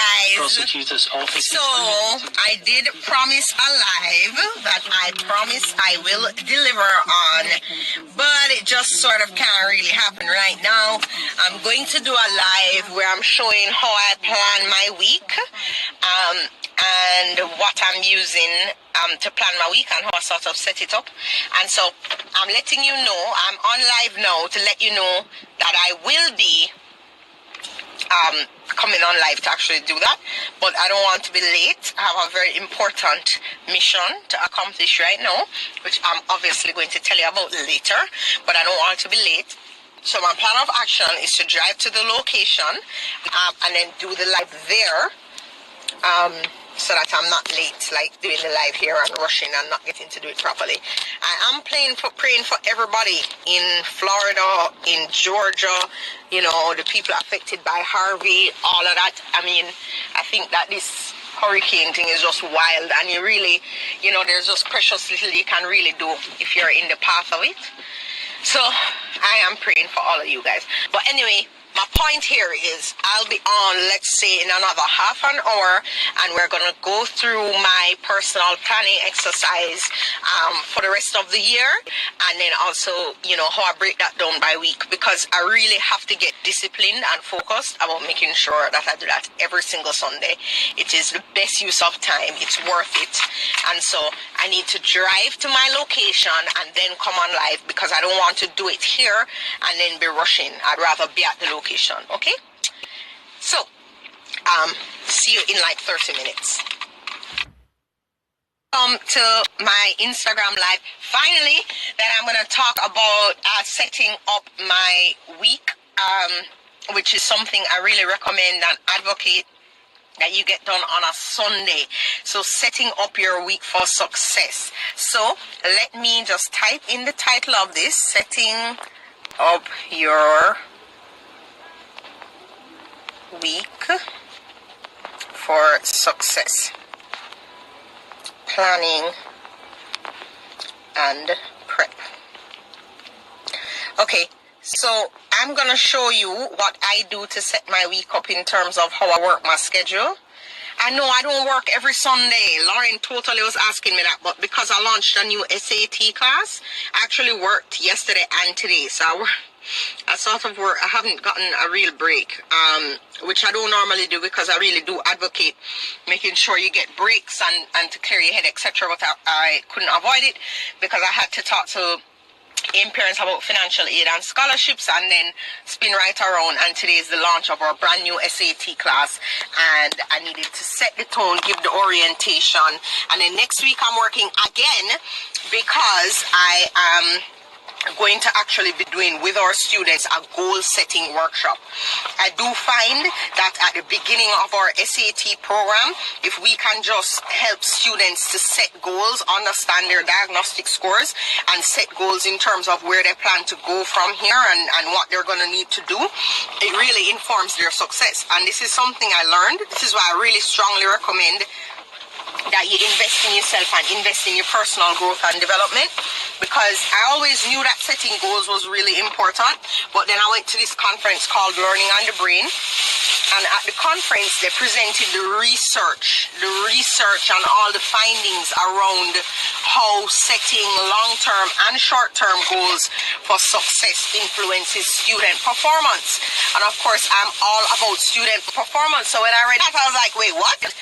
guys. Prosecutor's office. So I did promise a live that I promise I will deliver on, but it just sort of can't really happen right now. I'm going to do a live where I'm showing how I plan my week and what I'm using to plan my week and how I sort of set it up. And so I'm letting you know, I'm on live now to let you know that I will be coming on live to actually do that, but I don't want to be late. I have a very important mission to accomplish right now, which I'm obviously going to tell you about later, but I don't want to be late. So my plan of action is to drive to the location and then do the live there, so that I'm not late, like doing the live here and rushing and not getting to do it properly. I am praying for everybody in Florida, in Georgia, you know, the people affected by Harvey, all of that. I mean, I think that this hurricane thing is just wild, and you really, you know, there's just precious little you can really do if you're in the path of it. So I am praying for all of you guys. But anyway, my point here is I'll be on, let's say, in another half an hour, and we're going to go through my personal planning exercise for the rest of the year, and then also, you know, how I break that down by week, because I really have to get disciplined and focused about making sure that I do that every single Sunday. It is the best use of time. It's worth it. And so I need to drive to my location and then come on live, because I don't want to do it here and then be rushing. I'd rather be at the location. Okay, so see you in like 30 minutes. To my Instagram live finally, that I'm going to talk about setting up my week, which is something I really recommend and advocate that you get done on a Sunday. So setting up your week for success. So let me just type in the title of this: setting up your week for success, planning and prep. Okay, so I'm gonna show you what I do to set my week up in terms of how I work my schedule. I know I don't work every Sunday. Lauren totally was asking me that, but because I launched a new SAT class, I actually worked yesterday and today. So I sort of work. I haven't gotten a real break, which I don't normally do, because I really do advocate making sure you get breaks and to clear your head, etc. But I couldn't avoid it because I had to talk to parents about financial aid and scholarships, and then spin right around, and today is the launch of our brand new SAT class, and I needed to set the tone, give the orientation, and then next week I'm working again, because I am going to actually be doing with our students a goal setting workshop. I do find that at the beginning of our SAT program, if we can just help students to set goals, understand their diagnostic scores, and set goals in terms of where they plan to go from here and what they're going to need to do, it really informs their success. And this is something I learned. This is why I really strongly recommend that you invest in yourself and invest in your personal growth and development, because I always knew that setting goals was really important. But then I went to this conference called Learning on the Brain, and at the conference they presented the research and all the findings around how setting long-term and short-term goals for success influences student performance. And of course, I'm all about student performance, so when I read that, I was like, wait, what?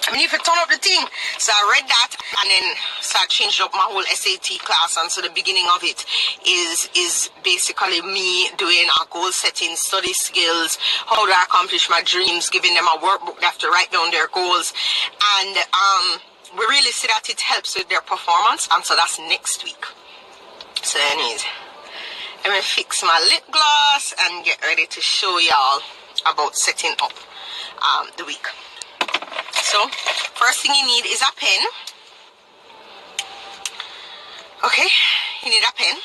I mean, if you turn up the thing. So I read that, and then so I changed up my whole SAT class, and so the beginning of it is basically me doing a goal setting, study skills, how do I accomplish my dreams, giving them a workbook they have to write down their goals, and we really see that it helps with their performance, and so that's next week. So anyways, let me fix my lip gloss and get ready to show y'all about setting up the week. So, first thing you need is a pen. Okay, you need a pen,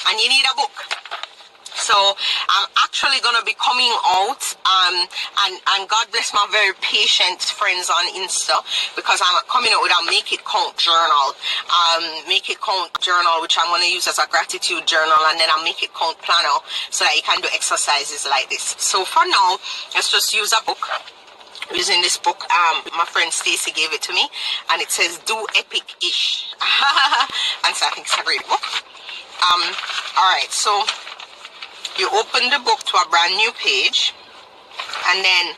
and you need a book. So, I'm actually going to be coming out, and God bless my very patient friends on Insta, because I'm coming out with a Make It Count journal. Make It Count journal, which I'm going to use as a gratitude journal, and then a Make It Count planner, so that you can do exercises like this. So, for now, let's just use a book. using this book. My friend Stacy gave it to me, and it says "Do Epic-ish," and so I think it's a great book. All right, so you open the book to a brand new page, and then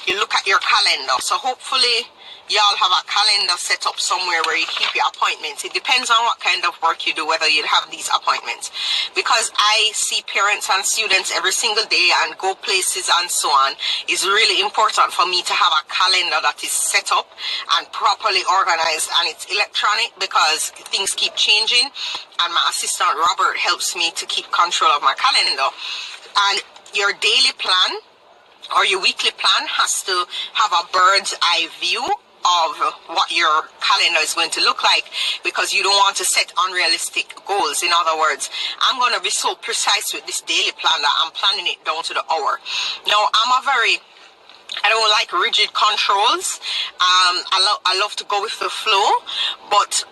you look at your calendar. So hopefully y'all have a calendar set up somewhere where you keep your appointments. It depends on what kind of work you do, whether you have these appointments. Because I see parents and students every single day and go places and so on, it's really important for me to have a calendar that is set up and properly organized, and it's electronic because things keep changing, and my assistant Robert helps me to keep control of my calendar. And your daily plan or your weekly plan has to have a bird's eye view of what your calendar is going to look like, because you don't want to set unrealistic goals. In other words, I'm going to be so precise with this daily plan that I'm planning it down to the hour. Now, I don't like rigid controls. I love to go with the flow, but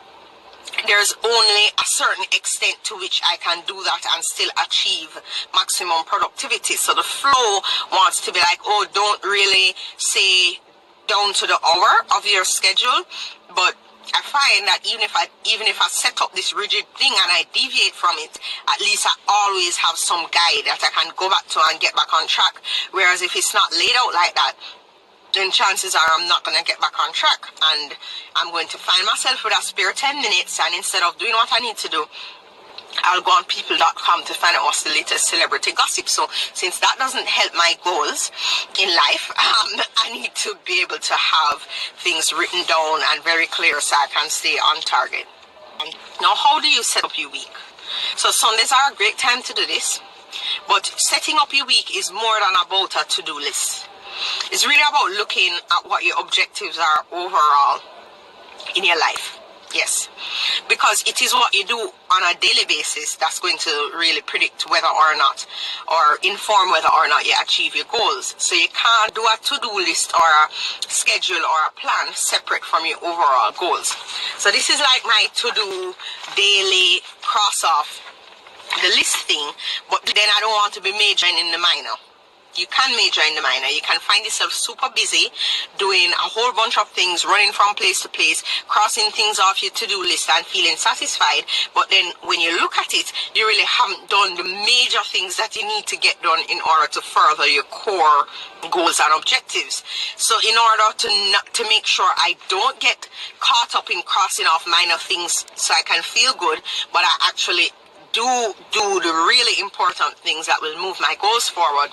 there's only a certain extent to which I can do that and still achieve maximum productivity. So the flow wants to be like, oh, don't really say down to the hour of your schedule, but I find that even if I set up this rigid thing and I deviate from it, at least I always have some guide that I can go back to and get back on track. Whereas if it's not laid out like that, then chances are I'm not going to get back on track, and I'm going to find myself with a spare 10 minutes, and instead of doing what I need to do, I'll go on people.com to find out what's the latest celebrity gossip. So since that doesn't help my goals in life, I need to be able to have things written down and very clear so I can stay on target. Now, how do you set up your week? So Sundays are a great time to do this, but setting up your week is more than about a to-do list. It's really about looking at what your objectives are overall in your life. Yes, because it is what you do on a daily basis that's going to really predict whether or not, or inform whether or not you achieve your goals. So you can't do a to-do list or a schedule or a plan separate from your overall goals. So this is like my to-do daily cross off the list thing, but then I don't want to be majoring in the minor. You can major in the minor. You can find yourself super busy doing a whole bunch of things, running from place to place, crossing things off your to-do list and feeling satisfied. But then when you look at it, you really haven't done the major things that you need to get done in order to further your core goals and objectives. So in order to make sure I don't get caught up in crossing off minor things so I can feel good, but I actually do the really important things that will move my goals forward,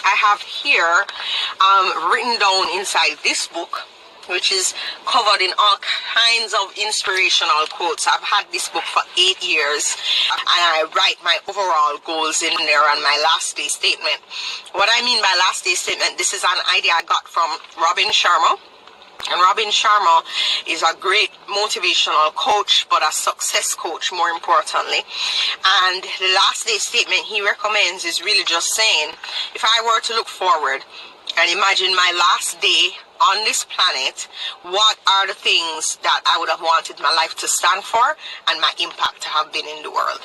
I have here written down inside this book, which is covered in all kinds of inspirational quotes. I've had this book for 8 years, and I write my overall goals in there and my last day statement. What I mean by last day statement, this is an idea I got from Robin Sharma. And Robin Sharma is a great motivational coach, but a success coach more importantly. And the last day statement he recommends is really just saying, if I were to look forward and imagine my last day on this planet, what are the things that I would have wanted my life to stand for and my impact to have been in the world?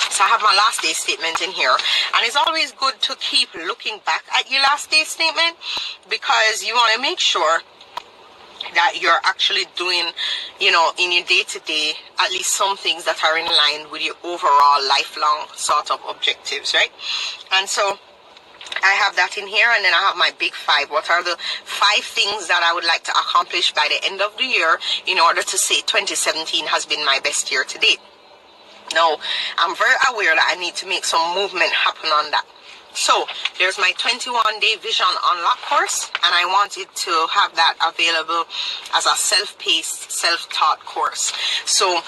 So I have my last day statement in here, and it's always good to keep looking back at your last day statement, because you want to make sure that you're actually doing, in your day-to-day, at least some things that are in line with your overall lifelong sort of objectives, right? And so I have that in here, and then I have my big 5. What are the 5 things that I would like to accomplish by the end of the year in order to say 2017 has been my best year to date? Now, I'm very aware that I need to make some movement happen on that. So there's my 21-day Vision Unlock course, and I wanted to have that available as a self-paced, self-taught course. So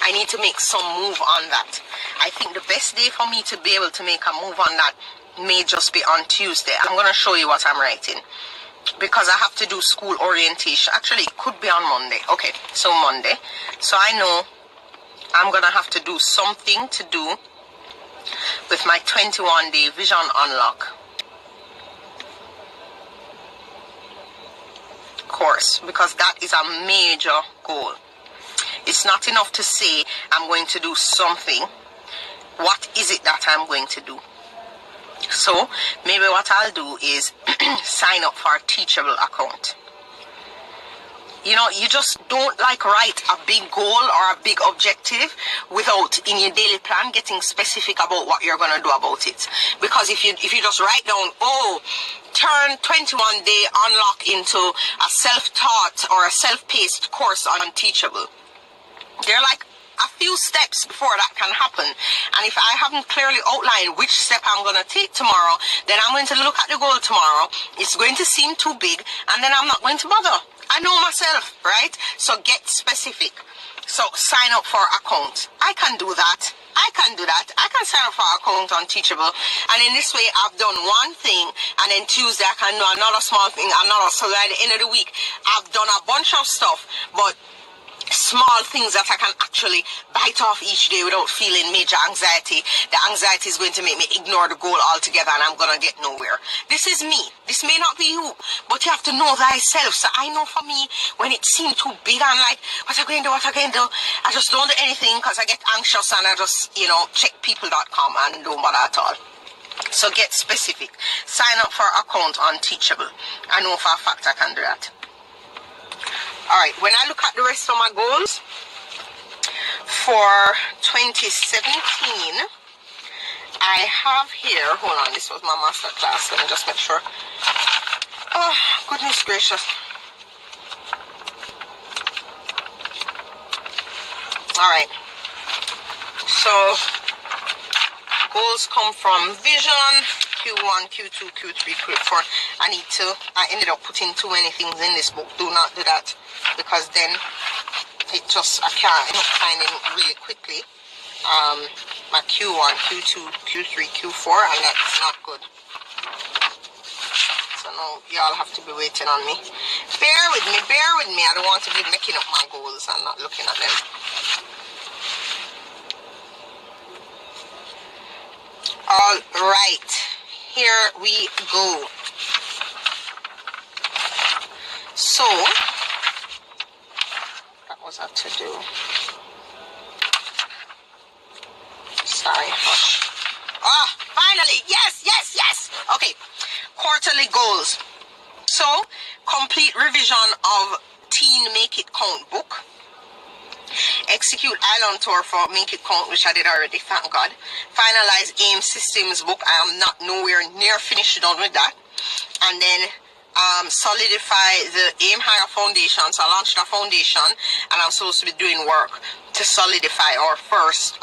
I need to make some move on that. I think the best day for me to be able to make a move on that may just be on Tuesday. I'm going to show you what I'm writing, because I have to do school orientation. Actually, it could be on Monday. Okay, so Monday. So I know I'm going to have to do something to do with my 21-day Vision Unlock course, because that is a major goal. It's not enough to say I'm going to do something. What is it that I'm going to do? So maybe what I'll do is sign up for a Teachable account. You know, you just don't like write a big goal or a big objective without in your daily plan getting specific about what you're going to do about it. Because if you just write down, oh, turn 21 day unlock into a self-taught or a self-paced course on Teachable, they're like a few steps before that can happen. And if I haven't clearly outlined which step I'm going to take tomorrow, then I'm going to look at the goal tomorrow. It's going to seem too big, and then I'm not going to bother. I know myself, right? So get specific. So sign up for account. I can do that. I can do that. I can sign up for account on Teachable. And in this way, I've done one thing, and then Tuesday I can do another small thing, another. So at the end of the week, I've done a bunch of stuff, but small things that I can actually bite off each day without feeling major anxiety. The anxiety is going to make me ignore the goal altogether, and I'm going to get nowhere. This is me. This may not be you, but you have to know thyself. So I know for me, when it seemed too big, I'm like, what am I going to do? What am I going to do? I just don't do anything because I get anxious, and I just, you know, check people.com and don't bother at all. So get specific. Sign up for account on Teachable. I know for a fact I can do that. Alright, when I look at the rest of my goals for 2017, I have here, hold on, this was my master class, let me just make sure. Oh, goodness gracious. Alright, so goals come from vision, Q1, Q2, Q3, Q4. I ended up putting too many things in this book. Do not do that, because then it just, I can't end up finding really quickly my Q1, Q2, Q3, Q4, and that's not good. So now y'all have to be waiting on me. Bear with me. I don't want to be making up my goals and not looking at them. All right, here we go. So that was a to do. Sorry, hush. Ah, finally, yes. Okay, quarterly goals. So complete revision of Teen Make It Count book. Execute Island Tour for Make It Count, which I did already, thank God. Finalize AIM Systems book. I am not nowhere near finished done with that. And then solidify the AIM Higher Foundation. So I launched a foundation, and I'm supposed to be doing work to solidify our first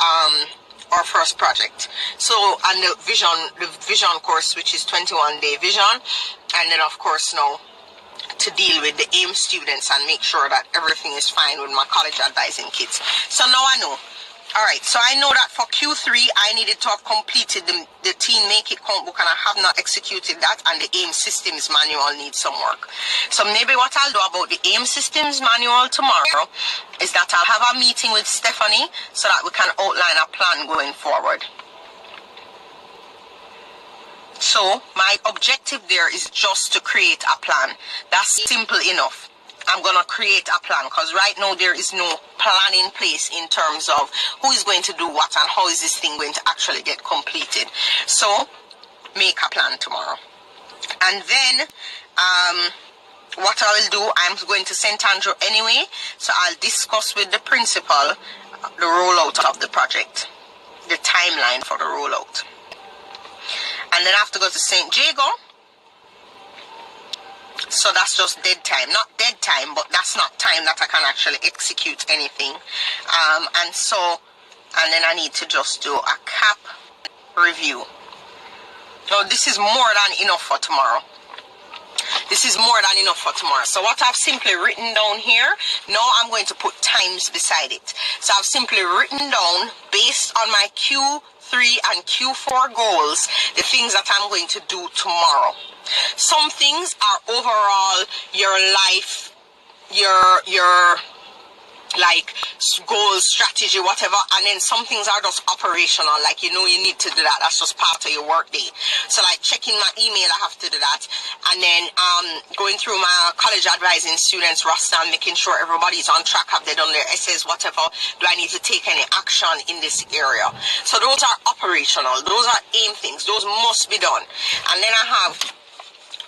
project. So, and the vision course, which is 21-day vision, and then of course now to deal with the AIM students and make sure that everything is fine with my college advising kids. So now I know. Alright, so I know that for Q3 I needed to have completed the Teen Make It Count book, and I have not executed that, and the AIM Systems manual needs some work. So maybe what I'll do about the AIM Systems manual tomorrow is that I'll have a meeting with Stephanie so that we can outline a plan going forward. So my objective there is just to create a plan. That's simple enough. I'm going to create a plan, because right now there is no plan in place in terms of who is going to do what and how is this thing going to actually get completed. So make a plan tomorrow. And then what I will do, I'm going to St. Andrew anyway, so I'll discuss with the principal the rollout of the project, the timeline for the rollout. And then I have to go to St. Jago. So that's just dead time. Not dead time, but that's not time that I can actually execute anything. And then I need to just do a cap review. So this is more than enough for tomorrow. So what I've simply written down here, now I'm going to put times beside it. So I've simply written down, based on my Q3 and Q4 goals, the things that I'm going to do tomorrow. Some things are overall your life, your like goals, strategy, whatever, and then some things are just operational, like you need to do that. That's just part of your work day. So like checking my email, I have to do that, and then going through my college advising students roster and making sure everybody's on track. Have they done their essays, whatever? Do I need to take any action in this area? So those are operational. Those are AIM things. Those must be done. And then I have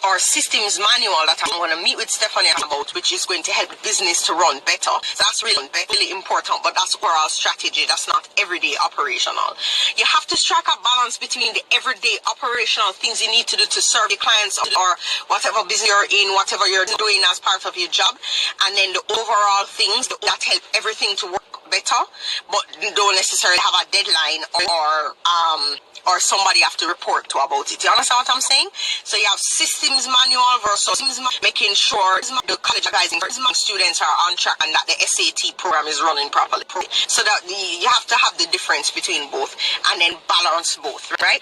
or systems manual that I'm going to meet with Stephanie about, which is going to help business to run better. So that's really important, but that's overall strategy. That's not everyday operational. You have to strike a balance between the everyday operational things you need to do to serve your clients or whatever business you're in, whatever you're doing as part of your job, and then the overall things that help everything to work better, but don't necessarily have a deadline or somebody have to report to about it. You understand what I'm saying? So you have systems manual versus making sure the college advising students are on track and that the SAT program is running properly. So that you have to have the difference between both and then balance both, right?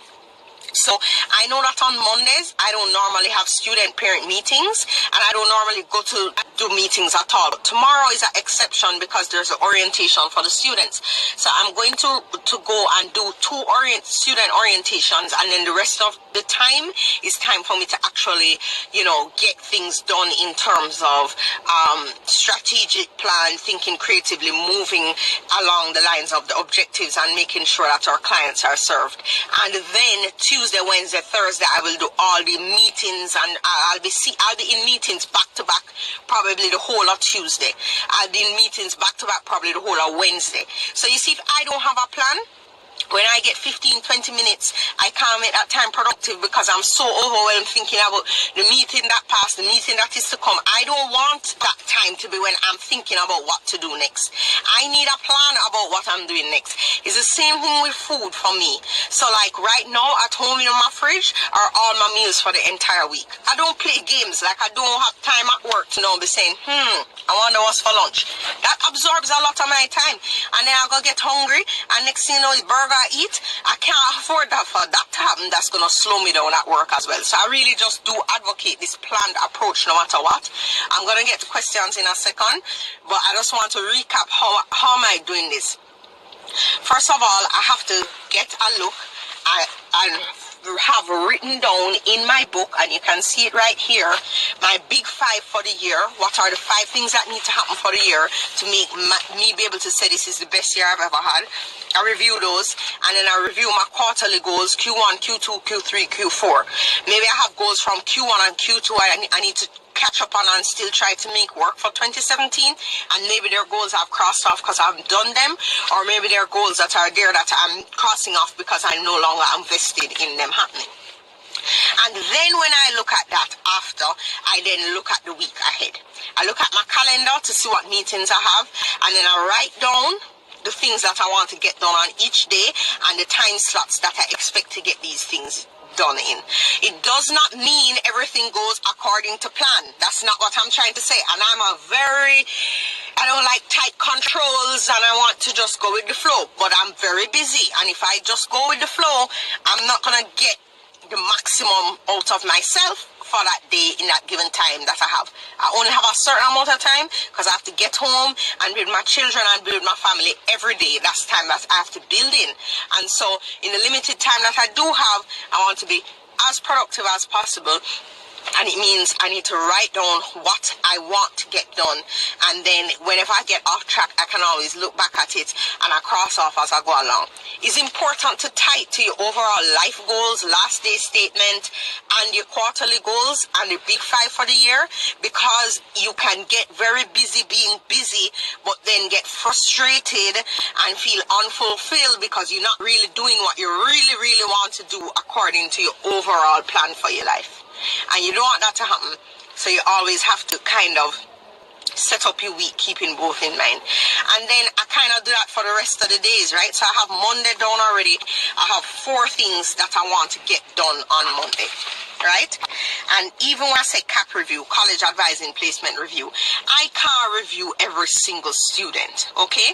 So I know that on Mondays, I don't normally have student-parent meetings, and I don't normally go to do meetings at all. But tomorrow is an exception because there's an orientation for the students. So I'm going to go and do 2 student orientations, and then the rest of the time is time for me to actually, get things done in terms of strategic plan, thinking creatively, moving along the lines of the objectives and making sure that our clients are served. And then Tuesday, Wednesday, Thursday, I will do all the meetings, and I'll be in meetings back to back, probably the whole of Tuesday. I'll be in meetings back to back, probably the whole of Wednesday. So you see, if I don't have a plan, when I get 15-20 minutes, I can't make that time productive because I'm so overwhelmed thinking about the meeting that passed, the meeting that is to come. I don't want that time to be when I'm thinking about what to do next. I need a plan about what I'm doing next. It's the same thing with food for me. So like right now at home in my fridge are all my meals for the entire week. I don't play games. Like I don't have time at work to now be saying, I wonder what's for lunch. That absorbs a lot of my time. And then I'll go get hungry, and next thing you know, it's burger I eat. I can't afford that for that to happen. That's going to slow me down at work as well. So I really just do advocate this planned approach no matter what. I'm going to get to questions in a second, but I just want to recap how am I doing this. First of all, I have to get a look. I have written down in my book, and you can see it right here, my big 5 for the year. What are the 5 things that need to happen for the year to make me be able to say this is the best year I've ever had? I review those, and then I review my quarterly goals, Q1, Q2, Q3, Q4. Maybe I have goals from Q1 and Q2 I need to catch up on and still try to make work for 2017, and maybe there are goals I've crossed off because I've done them, or maybe there are goals that are there that I'm crossing off because I'm no longer invested in them happening. And then when I look at that after, I then look at the week ahead. I look at my calendar to see what meetings I have, and then I write down the things that I want to get done on each day and the time slots that I expect to get these things done in. It does not mean everything goes according to plan. That's not what I'm trying to say. And I don't like tight controls, and I want to just go with the flow. But I'm very busy, and if I just go with the flow, I'm not going to get the maximum out of myself for that day in that given time that I have. I only have a certain amount of time because I have to get home and build my children and build my family every day. That's time that I have to build in. And so in the limited time that I do have, I want to be as productive as possible. And it means I need to write down what I want to get done. And then whenever I get off track, I can always look back at it and I cross off as I go along. It's important to tie it to your overall life goals, last day statement, and your quarterly goals and the big 5 for the year, because you can get very busy being busy, but then get frustrated and feel unfulfilled because you're not really doing what you really, really want to do according to your overall plan for your life. And you don't want that to happen, so you always have to kind of set up your week keeping both in mind. And then I kind of do that for the rest of the days, right? So I have Monday done already. I have 4 things that I want to get done on Monday, right? And even when I say CAP review, college advising placement review, I can't review every single student, okay?